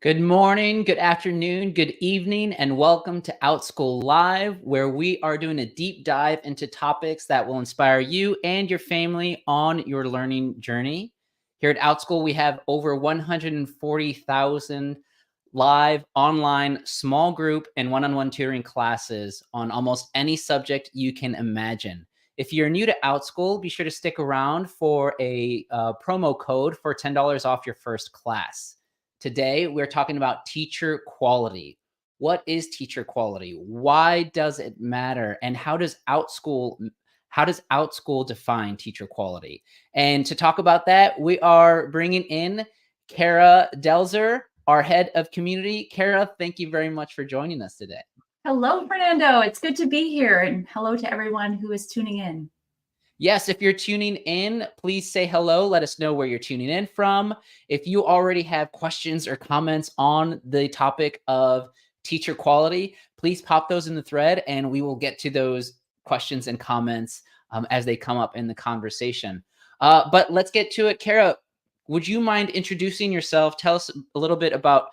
Good morning, good afternoon, good evening, and welcome to Outschool Live, where we are doing a deep dive into topics that will inspire you and your family on your learning journey. Here at Outschool, we have over 140,000 live, online, small group, and one-on-one tutoring classes on almost any subject you can imagine. If you're new to Outschool, be sure to stick around for a promo code for $10 off your first class. Today, we're talking about teacher quality. What is teacher quality? Why does it matter? And how does Outschool define teacher quality? And to talk about that, we are bringing in Cara Delzer, our head of community. Cara, thank you very much for joining us today. Hello, Fernando. It's good to be here. And hello to everyone who is tuning in. Yes, if you're tuning in, please say hello. Let us know where you're tuning in from. If you already have questions or comments on the topic of teacher quality, please pop those in the thread and we will get to those questions and comments as they come up in the conversation. But let's get to it. Cara, would you mind introducing yourself? Tell us a little bit about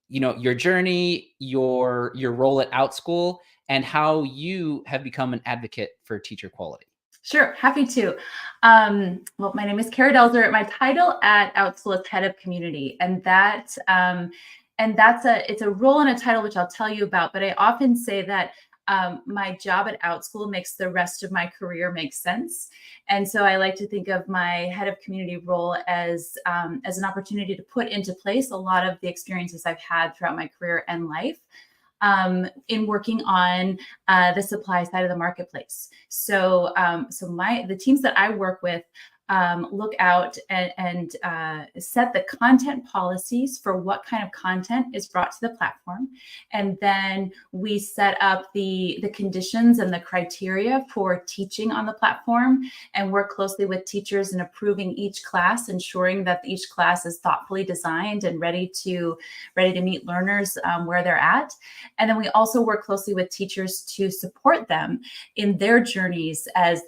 your journey, your role at Outschool, and how you have become an advocate for teacher quality. Sure, happy to. Well, my name is Cara Delzer. My title at Outschool is Head of Community, and it's a role and a title which I'll tell you about. But I often say that my job at Outschool makes the rest of my career make sense, and so I like to think of my Head of Community role as an opportunity to put into place a lot of the experiences I've had throughout my career and life. In working on the supply side of the marketplace. So the teams that I work with look out and set the content policies for what kind of content is brought to the platform. And then we set up the conditions and the criteria for teaching on the platform and work closely with teachers in approving each class, ensuring that each class is thoughtfully designed and ready to meet learners where they're at. And then we also work closely with teachers to support them in their journeys as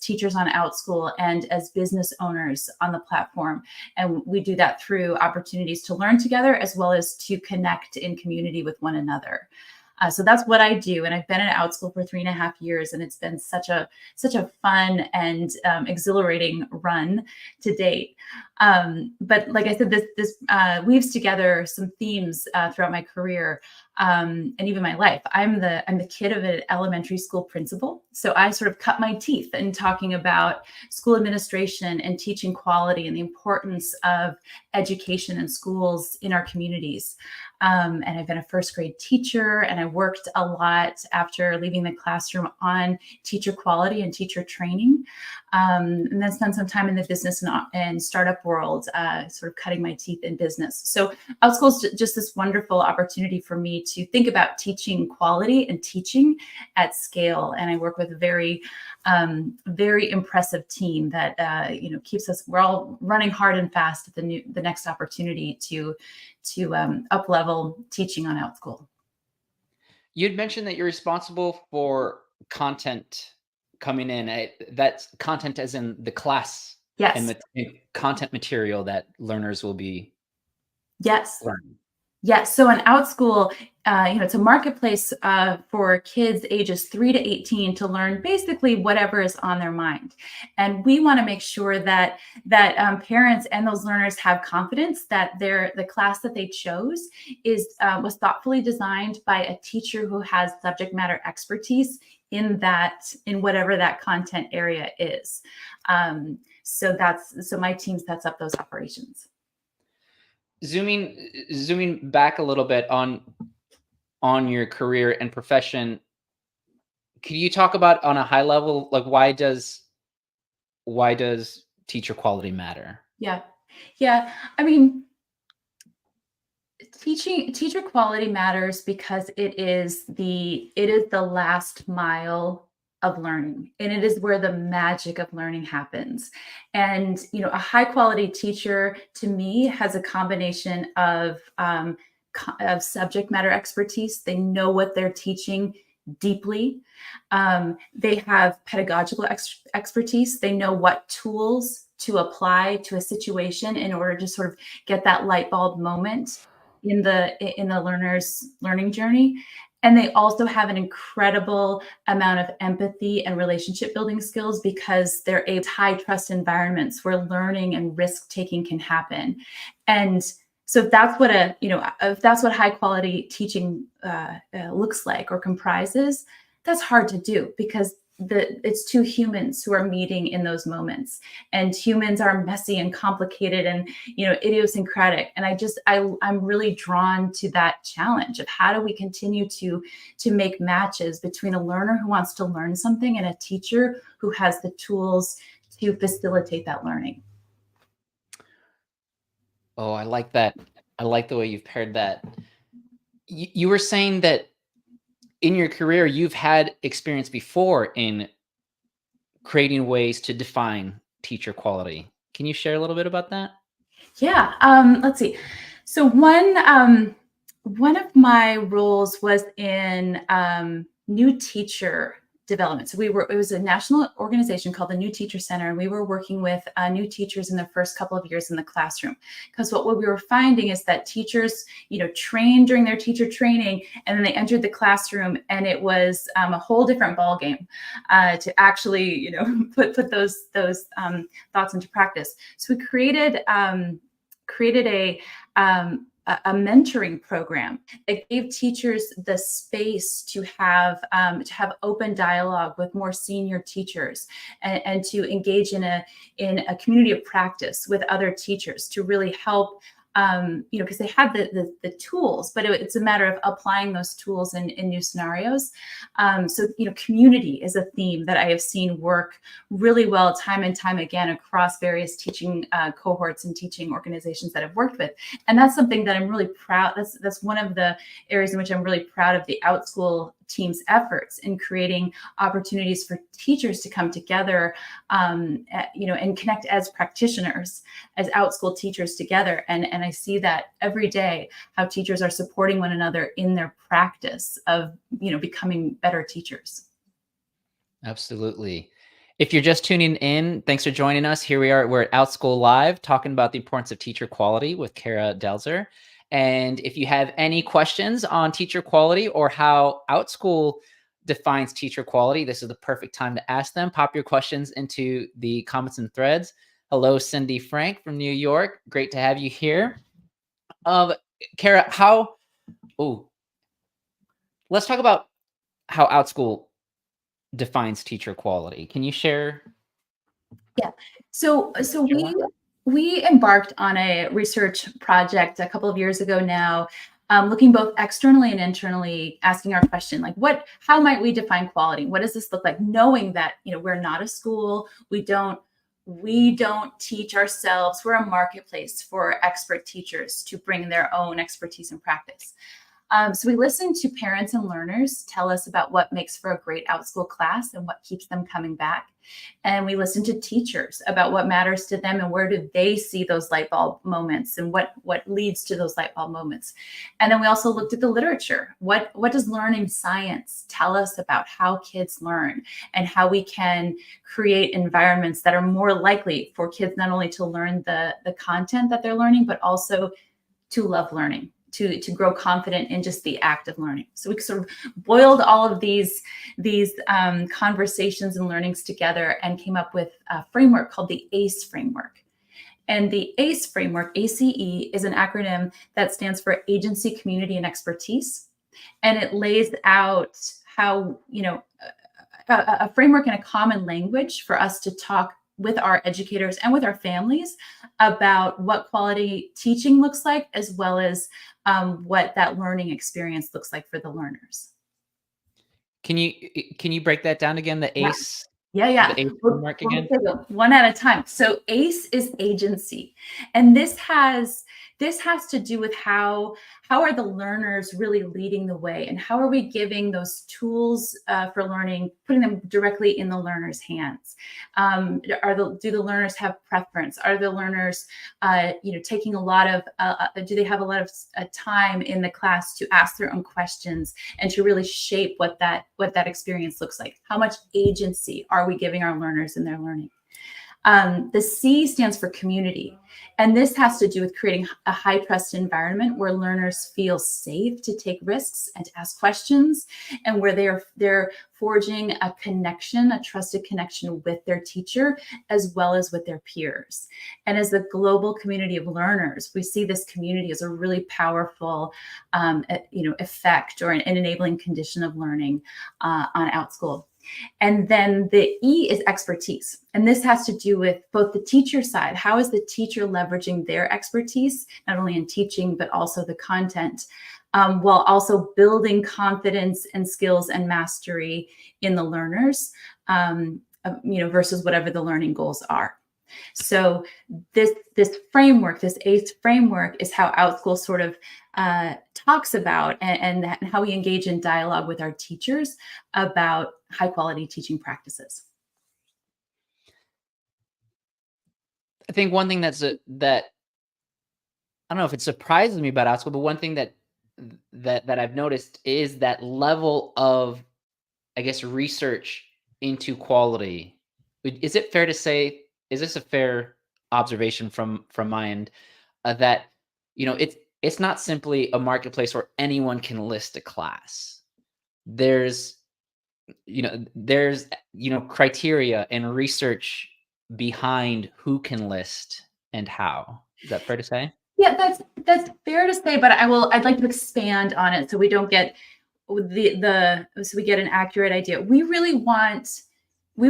teachers on Outschool and as business owners on the platform. And we do that through opportunities to learn together as well as to connect in community with one another. So that's what I do. And I've been at Outschool for 3.5 years, and it's been such a fun and exhilarating run to date. But like I said, this weaves together some themes throughout my career and even my life. I'm the kid of an elementary school principal, so I sort of cut my teeth in talking about school administration and teaching quality and the importance of education in schools in our communities. And I've been a first grade teacher, and I worked a lot after leaving the classroom on teacher quality and teacher training. And then spent some time in the business and startup world, sort of cutting my teeth in business. So Outschool is just this wonderful opportunity for me to think about teaching quality and teaching at scale. And I work with a very impressive team that keeps us. We're all running hard and fast at the next opportunity to up level teaching on Outschool. You'd mentioned that you're responsible for content coming in. That's content as in the class. Yes. And content material that learners will be learning. Yes. So in Outschool, it's a marketplace for kids ages 3 to 18 to learn basically whatever is on their mind. And we want to make sure that parents and those learners have confidence that the class that they chose was thoughtfully designed by a teacher who has subject matter expertise in whatever that content area is. So my team sets up those operations. Zooming back a little bit on your career and profession, could you talk about on a high level, like why does teacher quality matter? Yeah. I mean, teacher quality matters because it is the last mile of learning, and it is where the magic of learning happens. And a high quality teacher to me has a combination of subject matter expertise. They know what they're teaching deeply. They have pedagogical expertise. They know what tools to apply to a situation in order to sort of get that light bulb moment in the learner's learning journey. And they also have an incredible amount of empathy and relationship building skills because they're a high trust environments where learning and risk taking can happen. And so if that's what if that's what high quality teaching looks like or comprises, that's hard to do because it's two humans who are meeting in those moments, and humans are messy and complicated and idiosyncratic. And I'm really drawn to that challenge of how do we continue to make matches between a learner who wants to learn something and a teacher who has the tools to facilitate that learning. Oh, I like that. I like the way you've paired that. You were saying that in your career, you've had experience before in creating ways to define teacher quality. Can you share a little bit about that? Yeah. Let's see. So one of my roles was in new teacher development. So it was a national organization called the New Teacher Center, and we were working with new teachers in their first couple of years in the classroom. Because what we were finding is that teachers, trained during their teacher training, and then they entered the classroom, and it was a whole different ballgame to actually, put those thoughts into practice. So we created a mentoring program that gave teachers the space to have open dialogue with more senior teachers and to engage in a community of practice with other teachers to really help. Because they had the tools, but it's a matter of applying those tools in new scenarios. So community is a theme that I have seen work really well time and time again across various teaching cohorts and teaching organizations that I've worked with. And that's something that I'm really proud. That's one of the areas in which I'm really proud of the Outschool team's efforts in creating opportunities for teachers to come together, and connect as practitioners, as Outschool teachers together. And I see that every day, how teachers are supporting one another in their practice of, becoming better teachers. Absolutely. If you're just tuning in, thanks for joining us. Here we are. We're at Outschool Live talking about the importance of teacher quality with Cara Delzer. And if you have any questions on teacher quality or how Outschool defines teacher quality, this is the perfect time to ask them. Pop your questions into the comments and threads. Hello, Cindy Frank from New York. Great to have you here. Cara, let's talk about how Outschool defines teacher quality. Can you share? Yeah. So we embarked on a research project a couple of years ago now, looking both externally and internally, asking our question, like, how might we define quality? What does this look like? Knowing that, we're not a school, we don't teach ourselves. We're a marketplace for expert teachers to bring their own expertise and practice. So we listen to parents and learners tell us about what makes for a great Outschool class and what keeps them coming back. And we listen to teachers about what matters to them and where do they see those light bulb moments and what leads to those light bulb moments. And then we also looked at the literature. What does learning science tell us about how kids learn and how we can create environments that are more likely for kids not only to learn the content that they're learning, but also to love learning, to grow confident in just the act of learning. So we sort of boiled all of these conversations and learnings together and came up with a framework called the ACE framework. And the ACE framework, ACE, is an acronym that stands for Agency, Community, and Expertise. And it lays out how, a framework and a common language for us to talk with our educators and with our families about what quality teaching looks like, as well as what that learning experience looks like for the learners. Can you break that down again? The ACE. Yeah. The ACE framework again. One at a time. So ACE is agency, and this has to do with how are the learners really leading the way, and how are we giving those tools for learning, putting them directly in the learner's hands. Do the learners have preference? Are the learners taking a lot of do they have a lot of time in the class to ask their own questions and to really shape what that experience looks like? How much agency are we giving our learners in their learning? The C stands for community. And this has to do with creating a high trust environment where learners feel safe to take risks and to ask questions, and where they're forging a connection, a trusted connection with their teacher, as well as with their peers. And as a global community of learners, we see this community as a really powerful effect or an enabling condition of learning on Outschool. And then the E is expertise. And this has to do with both the teacher side. How is the teacher leveraging their expertise, not only in teaching, but also the content, while also building confidence and skills and mastery in the learners, versus whatever the learning goals are. So this framework, this ACE framework, is how Outschool sort of talks about and how we engage in dialogue with our teachers about high quality teaching practices. I think one thing that I don't know if it surprises me about Outschool, but one thing that I've noticed is that level of, I guess, research into quality. Is it fair to say? Is this a fair observation from my end, that it's not simply a marketplace where anyone can list a class. There's criteria and research behind who can list and how. Is that fair to say? Yeah, that's fair to say, but I'd like to expand on it so we don't get so we get an accurate idea. We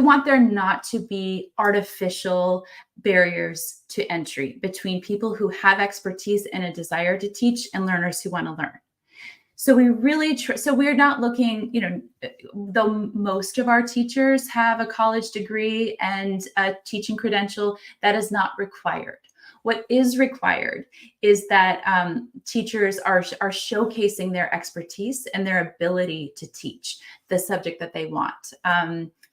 want there not to be artificial barriers to entry between people who have expertise and a desire to teach and learners who want to learn. So we really so we're not looking, though most of our teachers have a college degree and a teaching credential, that is not required. What is required is that teachers are showcasing their expertise and their ability to teach the subject that they want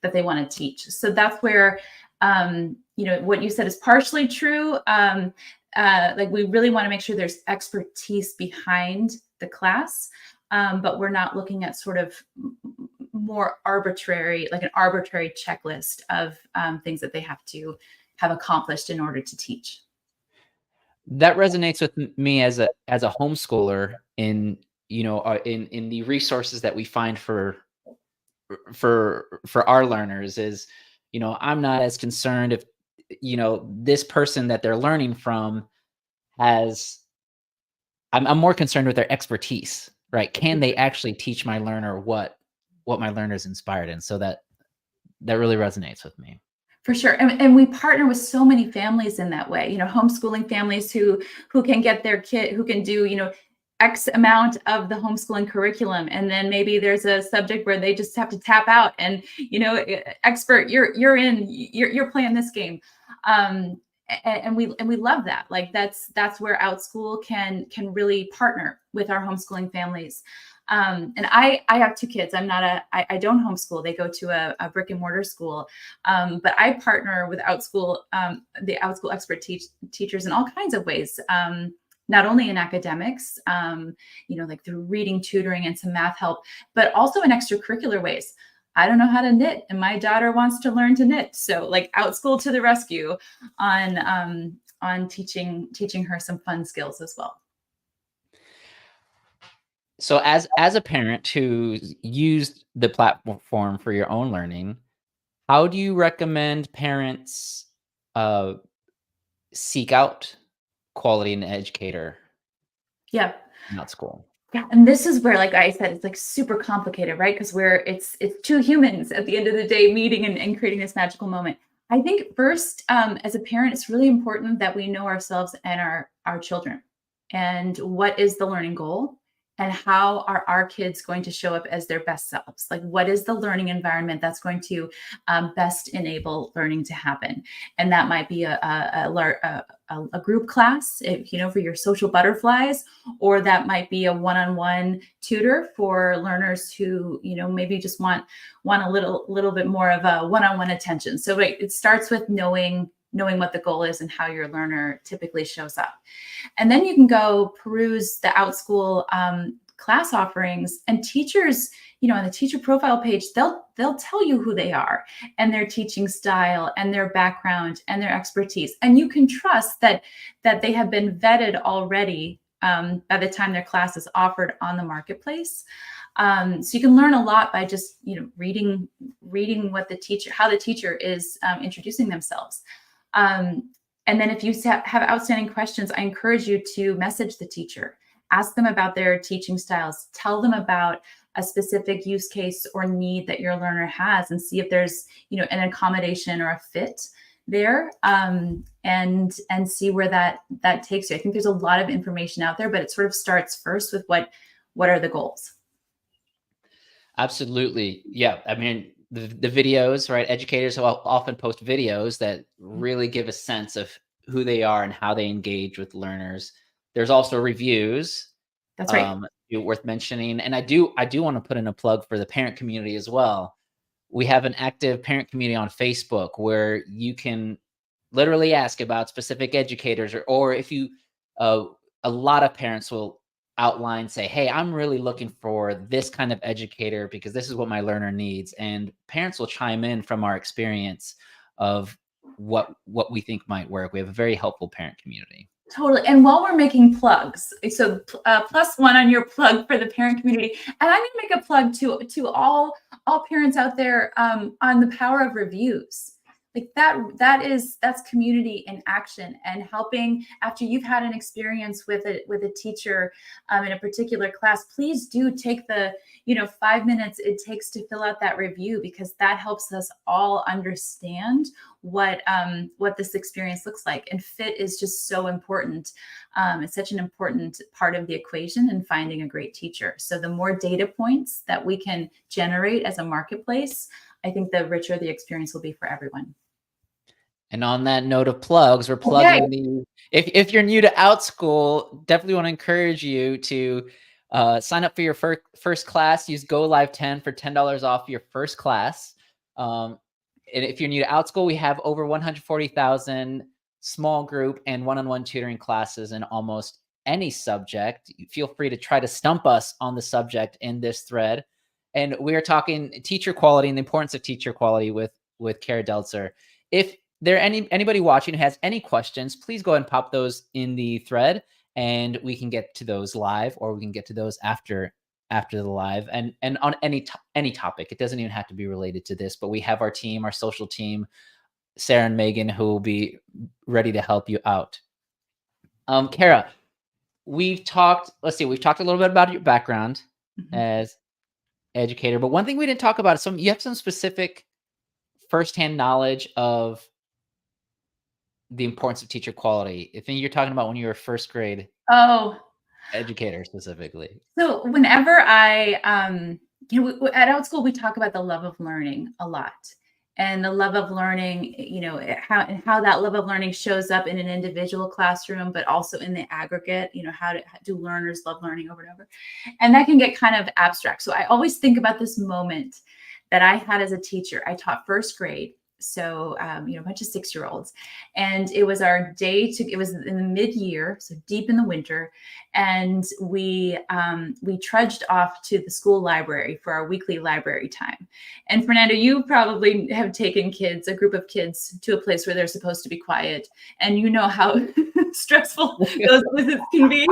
to teach. So that's where, what you said is partially true. Like we really want to make sure there's expertise behind the class, but we're not looking at sort of more arbitrary, like an arbitrary checklist of things that they have to have accomplished in order to teach. That resonates with me as a homeschooler in the resources that we find for our learners. Is I'm not as concerned if this person that they're learning from has. I'm more concerned with their expertise, right? Can they actually teach my learner what my learner is inspired in? So that really resonates with me. For sure. And we partner with so many families in that way, homeschooling families who can get their kid, who can do, X amount of the homeschooling curriculum. And then maybe there's a subject where they just have to tap out and, expert, you're playing this game. And we love that. Like that's where Outschool can really partner with our homeschooling families. And I have two kids. I don't homeschool. They go to a brick and mortar school. But I partner with Outschool, the Outschool expert teachers in all kinds of ways. Not only in academics, like through reading, tutoring, and some math help, but also in extracurricular ways. I don't know how to knit, and my daughter wants to learn to knit. So like Outschool to the rescue on teaching her some fun skills as well. So as a parent who's used the platform for your own learning, how do you recommend parents seek out quality in an educator? Yeah. In Outschool. Yeah, and this is where, like I said, it's like super complicated, right? Because it's two humans at the end of the day meeting and creating this magical moment. I think first, as a parent, it's really important that we know ourselves and our children, and what is the learning goal, and how are our kids going to show up as their best selves? Like, what is the learning environment that's going to best enable learning to happen? And that might be a group class, for your social butterflies, or that might be a one-on-one tutor for learners who, maybe just want a little bit more of a one-on-one attention. So it starts with knowing what the goal is and how your learner typically shows up. And then you can go peruse the Outschool class offerings, and teachers, on the teacher profile page, they'll they'll tell you who they are and their teaching style and their background and their expertise. And you can trust that they have been vetted already by the time their class is offered on the marketplace. So you can learn a lot by just, reading what how the teacher is introducing themselves. And then if you have outstanding questions, I encourage you to message the teacher, ask them about their teaching styles, tell them about a specific use case or need that your learner has, and see if there's, an accommodation or a fit there, and see where that takes you. I think there's a lot of information out there, but it sort of starts first with what are the goals? Absolutely. Yeah. I mean, the videos, right? Educators will often post videos that really give a sense of who they are and how they engage with learners. There's also reviews. That's right. Worth mentioning. And I do want to put in a plug for the parent community as well. We have an active parent community on Facebook where you can literally ask about specific educators, or if you, a lot of parents will outline, say, hey, I'm really looking for this kind of educator because this is what my learner needs. And parents will chime in from our experience of what we think might work. We have a very helpful parent community. Totally. And while we're making plugs, so +1 on your plug for the parent community, and I'm going to make a plug to all parents out there on the power of reviews. Like that's community in action, and helping after you've had an experience with a teacher in a particular class. Please do take the 5 minutes it takes to fill out that review, because that helps us all understand what this experience looks like. And fit is just so important. It's such an important part of the equation in finding a great teacher. So the more data points that we can generate as a marketplace, I think the richer the experience will be for everyone. And on that note of plugs, we're plugging if you're new to Outschool, definitely want to encourage you to sign up for your first class. Use Go Live 10 for $10 off your first class. And if you're new to Outschool, we have over 140,000 small group and one-on-one tutoring classes in almost any subject. Feel free to try to stump us on the subject in this thread. And we are talking teacher quality and the importance of teacher quality with Cara Delzer. If there anybody watching who has any questions, please go ahead and pop those in the thread, and we can get to those live, or we can get to those after the live, and on any topic. It doesn't even have to be related to this, but we have our team, our social team, Sarah and Megan, who will be ready to help you out. Cara, we've talked a little bit about your background as educator, but one thing we didn't talk about is you have some specific firsthand knowledge of the importance of teacher quality. I think you're talking about when you were first grade educator specifically. So whenever I, at Outschool, we talk about the love of learning a lot, and the love of learning, how that love of learning shows up in an individual classroom, but also in the aggregate, how do learners love learning over and over? And that can get kind of abstract. So I always think about this moment that I had as a teacher. I taught first grade. So, a bunch of 6-year-olds, and it was our day it was in the mid-year, so deep in the winter. And we trudged off to the school library for our weekly library time. And Fernando, you probably have taken a group of kids to a place where they're supposed to be quiet, and you know how stressful those visits can be.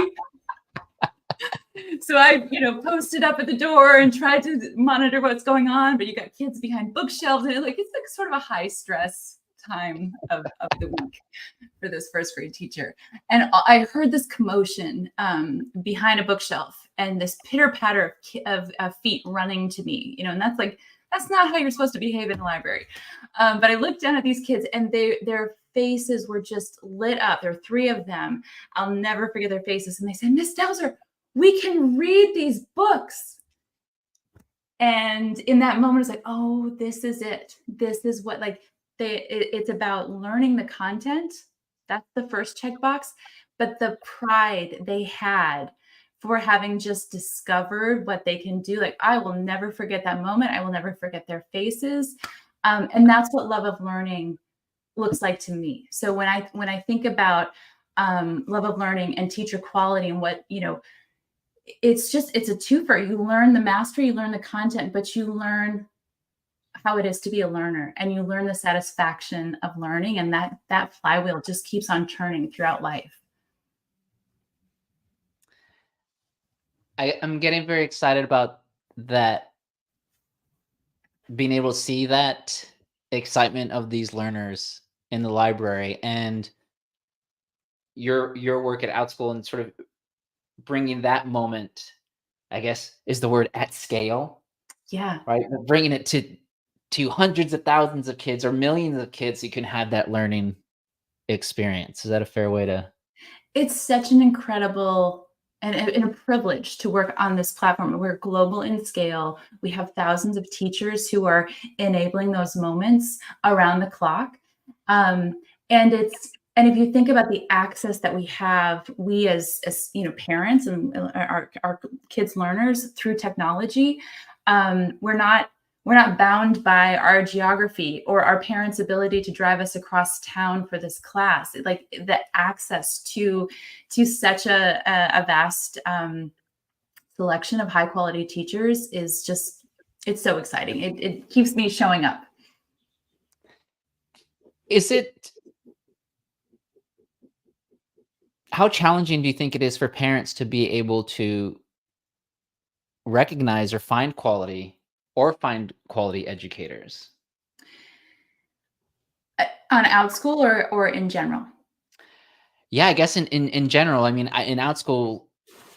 So I, posted up at the door and tried to monitor what's going on, but you got kids behind bookshelves, and it's like sort of a high stress time of the week for this first grade teacher. And I heard this commotion behind a bookshelf, and this pitter patter of feet running to me, and that's not how you're supposed to behave in the library. But I looked down at these kids, and their faces were just lit up. There were 3 of them. I'll never forget their faces. And they said, "Miss Delzer, we can read these books." And in that moment, it's like, oh, this is it. This is what, it's about learning the content. That's the first checkbox. But the pride they had for having just discovered what they can do, I will never forget that moment. I will never forget their faces. And that's what love of learning looks like to me. So when I think about love of learning and teacher quality, and what, it's a twofer. You learn the mastery, you learn the content, but you learn how it is to be a learner, and you learn the satisfaction of learning, and that flywheel just keeps on churning throughout life. I'm getting very excited about that, being able to see that excitement of these learners in the library, and your work at Outschool and sort of bringing that moment, I guess, is the word, at scale, Yeah. right? Bringing it to hundreds of thousands of kids or millions of kids who can have that learning experience. Is that a fair way to? It's such an incredible and a privilege to work on this platform. We're global in scale. We have thousands of teachers who are enabling those moments around the clock. And if you think about the access that we have, we as parents and our kids learners through technology, we're not bound by our geography or our parents' ability to drive us across town for this class. Like the access to such a vast selection of high quality teachers is just, it's so exciting. It keeps me showing up. Is it How challenging do you think it is for parents to be able to recognize or find quality educators? On Outschool or in general? Yeah, I guess in general. I mean, in Outschool,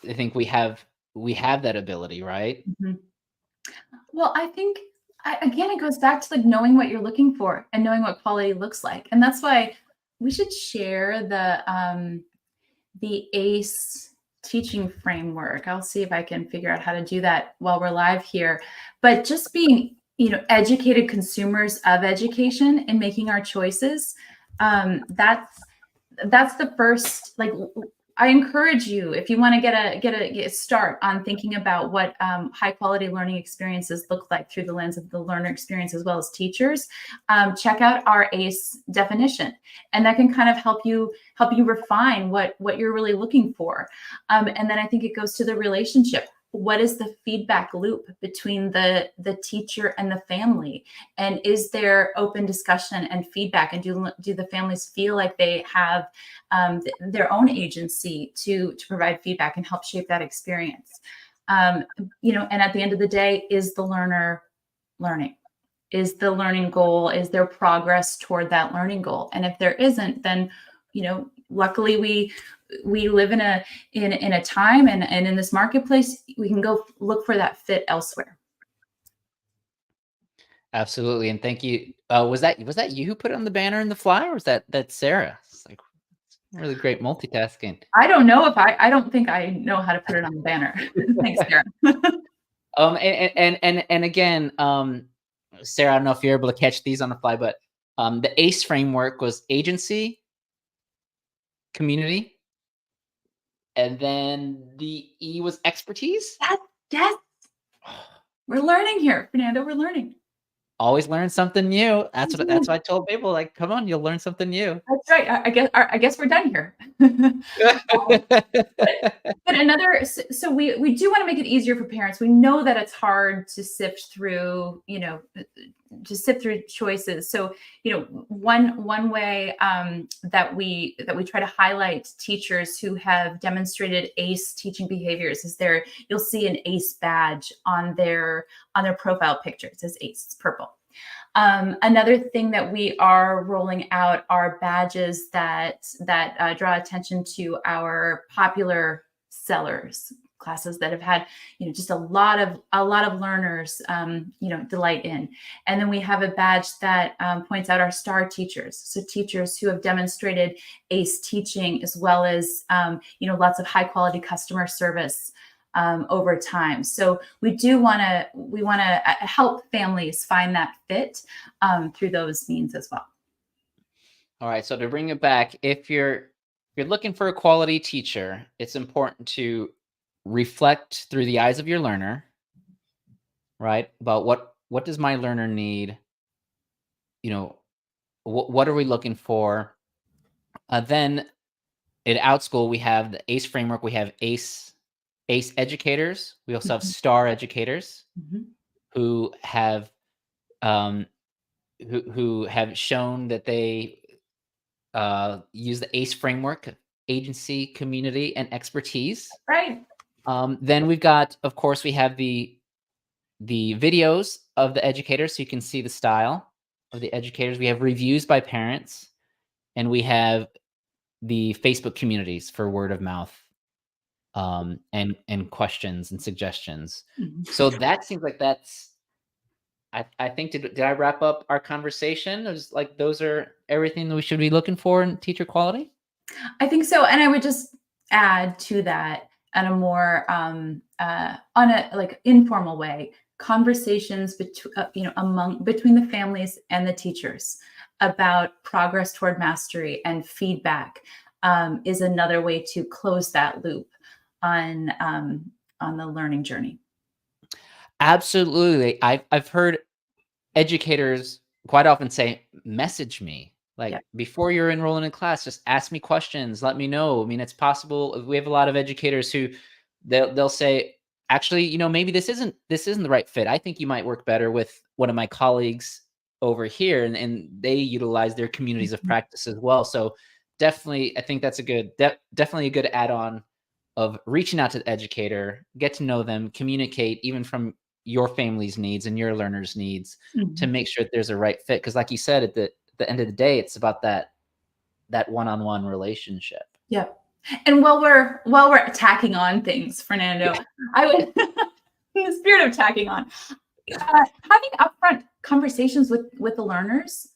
I think we have that ability, right? Mhm. Well, I think again, it goes back to like knowing what you're looking for and knowing what quality looks like. And that's why we should share the ACE teaching framework. I'll see if I can figure out how to do that while we're live here. But just being, educated consumers of education and making our choices, that's the first, like, I encourage you, if you want to get a start on thinking about what high quality learning experiences look like through the lens of the learner experience as well as teachers, check out our ACE definition, and that can kind of help you refine what you're really looking for. And then I think it goes to the relationship. What is the feedback loop between the teacher and the family, and is there open discussion and feedback, and do the families feel like they have their own agency to provide feedback and help shape that experience? And at the end of the day, is the learner learning? Is the learning goal, is there progress toward that learning goal? And if there isn't, then luckily we live in a time and in this marketplace, we can go look for that fit elsewhere. Absolutely, and thank you. Was that you who put it on the banner in the flyer, or was that Sarah? It's like really great multitasking. I don't know if I don't think I know how to put it on the banner. Thanks, Sarah. And again, Sarah, I don't know if you're able to catch these on the fly, but the ACE framework was agency, community, and then the E was expertise. Yes, yes. We're learning here, Fernando. We're learning. Always learn something new. That's what I told people. Like, come on, you'll learn something new. That's right. I guess we're done here. But so we do want to make it easier for parents. We know that it's hard to sift through, choices. So, one way that we try to highlight teachers who have demonstrated ACE teaching behaviors is you'll see an ACE badge on their profile picture. It says ACE, it's purple. Another thing that we are rolling out are badges that draw attention to our popular sellers, classes that have had just a lot of learners delight in. And then we have a badge that points out our star teachers, so teachers who have demonstrated ACE teaching as well as lots of high quality customer service over time. So we want to help families find that fit through those means as well. All right. So to bring it back, if you're looking for a quality teacher, it's important to reflect through the eyes of your learner, right? About what does my learner need? What are we looking for? Then at Outschool, we have the ACE framework. We have ACE educators. We also have STAR educators Mhm. who have um, who have shown that they use the ACE framework, agency, community, and expertise. Right. Then we've got, of course, we have the videos of the educators, so you can see the style of the educators. We have reviews by parents, and we have the Facebook communities for word of mouth, and questions and suggestions. Mhm. So that seems like that's. I think did I wrap up our conversation? It was like those are everything that we should be looking for in teacher quality. I think so, and I would just add to that on a more on a like informal way, conversations between among between the families and the teachers about progress toward mastery and feedback is another way to close that loop on the learning journey. Absolutely. I've heard educators quite often say, "Message me." Yeah. Like, "Before you're enrolling in class, just ask me questions, let me know." I mean, it's possible we have a lot of educators who they'll say, "Actually, maybe this isn't the right fit. I think you might work better with one of my colleagues over here," and they utilize their communities of Mhm. practice as well. So, definitely, I think that's a good definitely a good add-on of reaching out to the educator, get to know them, communicate even from your family's needs and your learners' needs to Mhm. make sure that there's a right fit. Because, like you said, at the end of the day, it's about that one-on-one relationship. Yeah. And while we're tacking on things, Fernando, Yeah. I would, in the spirit of tacking on, having upfront conversations with the learners,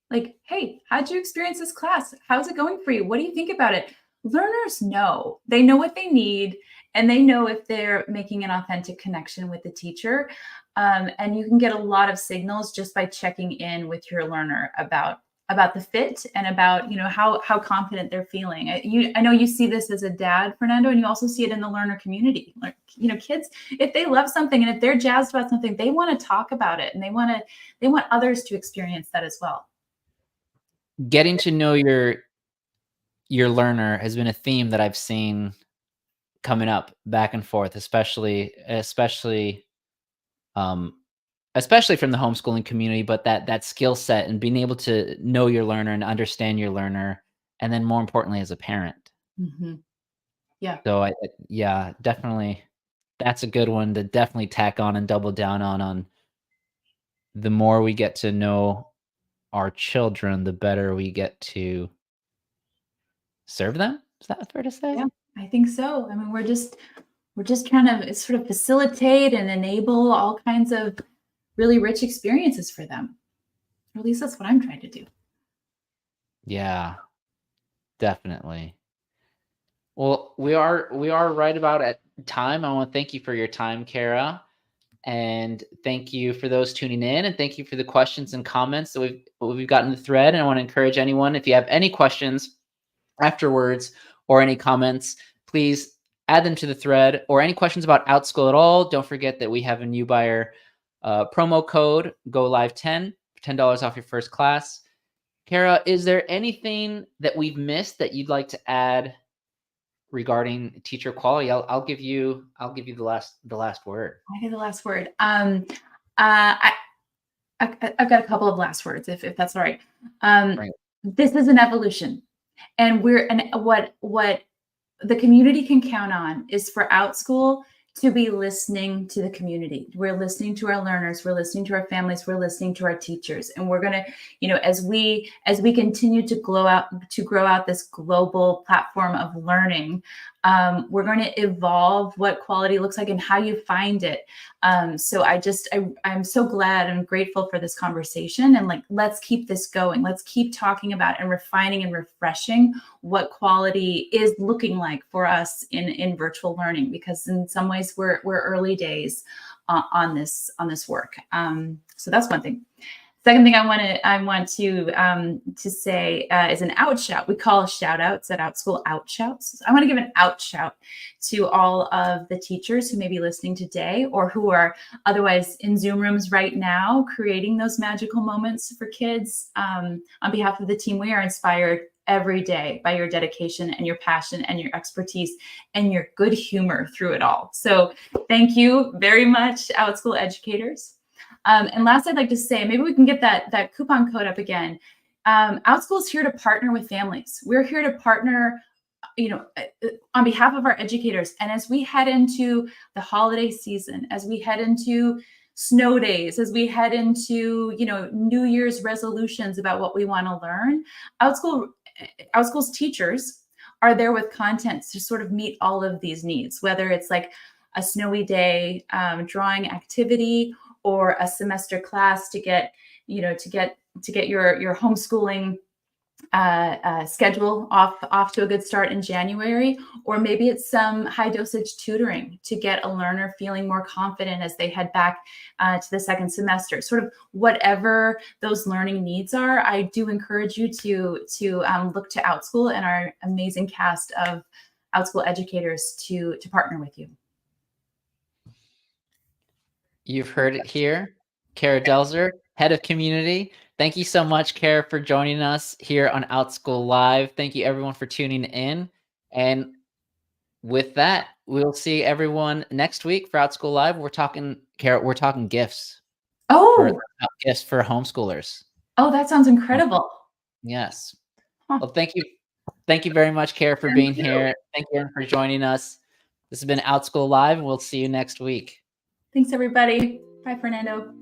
like, hey, how'd you experience this class? How's it going for you? What do you think about it? Learners know. They know what they need, and they know if they're making an authentic connection with the teacher. And you can get a lot of signals just by checking in with your learner about the fit and about how confident they're feeling. I know you see this as a dad, Fernando, and you also see it in the learner community. Like, kids, if they love something and if they're jazzed about something, they want to talk about it, and they want others to experience that as well. Getting to know your learner has been a theme that I've seen coming up back and forth, um, especially from the homeschooling community, but that skill set and being able to know your learner and understand your learner, and then more importantly as a parent. Hmm. Yeah. So yeah, definitely that's a good one to definitely tack on and double down on the more we get to know our children, the better we get to serve them. Is that fair to Yeah, say? I think so. I mean, we're just trying to sort of facilitate and enable all kinds of really rich experiences for them. Or at least that's what I'm trying to do. Yeah, definitely. Well, we are right about at time. I want to thank you for your time, Kara. And thank you for those tuning in, and thank you for the questions and comments that we've gotten the thread. And I want to encourage anyone, if you have any questions afterwards or any comments, please add them to the thread, or any questions about Outschool at all. Don't forget that we have a new buyer promo code go live 10 for $10 off your first class. Kara, is there anything that we've missed that you'd like to add regarding teacher quality? I'll give you the last word. I get the last word. I, I've got a couple of last words, if that's all right. Um, Right. this is an evolution, and what the community can count on is for Outschool to be listening to the community. We're listening to our learners, we're listening to our families, we're listening to our teachers, and we're going to, as we continue to grow out this global platform of learning, we're going to evolve what quality looks like and how you find it. So I'm so glad and grateful for this conversation, and like, let's keep this going. Let's keep talking about and refining and refreshing what quality is looking like for us in virtual learning, because in some ways we're early days on this work. So that's one thing. Second thing I want to say is an out shout. We call shout outs at Outschool out shouts. So I want to give an out shout to all of the teachers who may be listening today, or who are otherwise in Zoom rooms right now, creating those magical moments for kids. On behalf of the team, we are inspired every day by your dedication and your passion and your expertise and your good humor through it all. So thank you very much, Outschool educators. And last, I'd like to say, maybe we can get that coupon code up again. Outschool is here to partner with families. We're here to partner, on behalf of our educators. And as we head into the holiday season, as we head into snow days, as we head into, New Year's resolutions about what we want to learn, Outschool's teachers are there with content to sort of meet all of these needs, whether it's like a snowy day drawing activity, or a semester class to get your homeschooling schedule off to a good start in January, or maybe it's some high dosage tutoring to get a learner feeling more confident as they head back to the second semester. Sort of whatever those learning needs are, I do encourage you to look to Outschool and our amazing cast of Outschool educators to partner with you. You've heard it here. Cara Delzer, Head of Community. Thank you so much, Cara, for joining us here on Outschool Live. Thank you, everyone, for tuning in. And with that, we'll see everyone next week for Outschool Live. We're talking, Cara, we're talking gifts. Oh, gifts for homeschoolers. Oh, that sounds incredible. Yes. Well, thank you. Thank you very much, Cara, for being here. Thank you for joining us. This has been Outschool Live, and we'll see you next week. Thanks, everybody. Bye, Fernando.